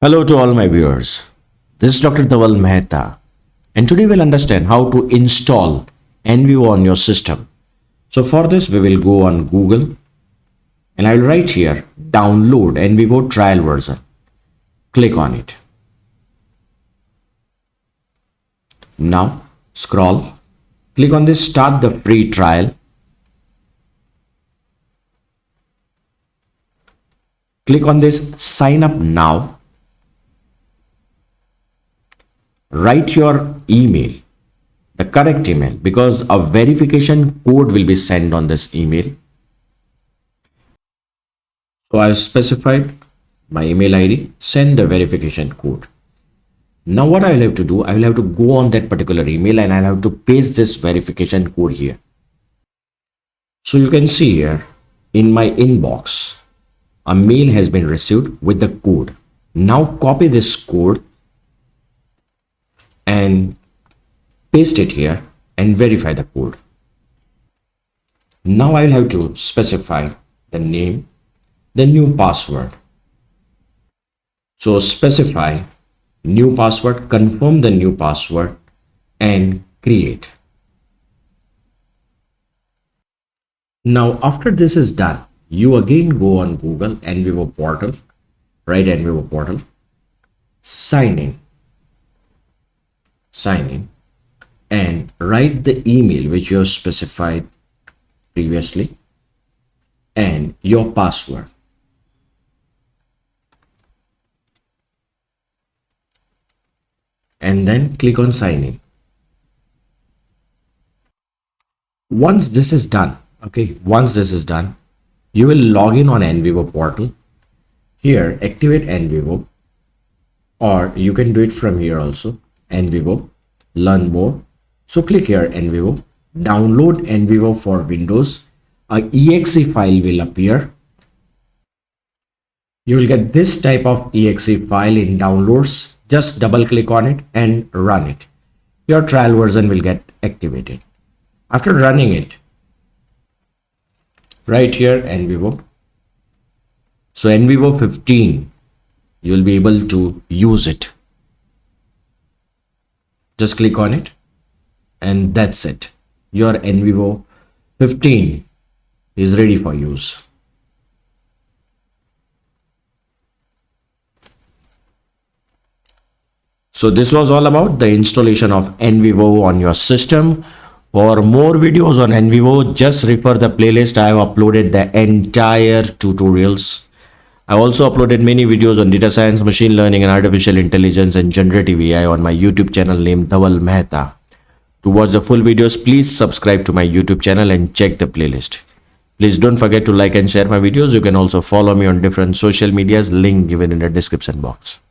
Hello to all my viewers. This is Dr. Dhaval Maheta, and today we'll understand how to install NVivo on your system. So for this we will go on Google and I will write here download NVivo trial version. Click on it. Now scroll, click on this start the free trial. Click on this sign up now. Write your email, the correct email, because a verification code will be sent on this email. So I have specified my email ID, send the verification code. Now what I will have to do, I will have to go on that particular email and I'll have to paste this verification code here. So you can see here in my inbox, a mail has been received with the code. Now copy this code and paste it here and verify the code. Now I will have to specify the name, the new password. So specify new password, confirm the new password and create. Now after this is done, you again go on Google NVivo portal, write NVivo portal, sign in and write the email which you have specified previously and your password. And then click on sign in. Once this is done, you will log in on NVivo portal. Here activate NVivo, or you can do it from here also. NVivo, learn more. So click here NVivo, download NVivo for Windows. A exe file will appear. You will get this type of exe file in downloads. Just double click on it and run it. Your trial version will get activated. After running it, right here NVivo. So NVivo-15, you will be able to use it. Just click on it and that's it. Your NVivo-15 is ready for use. So this was all about the installation of NVivo on your system. For more videos on NVivo, just refer the playlist. I have uploaded the entire tutorials. I also uploaded many videos on data science, machine learning and artificial intelligence and generative AI on my YouTube channel named Dhaval Maheta. To watch the full videos, please subscribe to my YouTube channel and check the playlist. Please don't forget to like and share my videos. You can also follow me on different social medias, link given in the description box.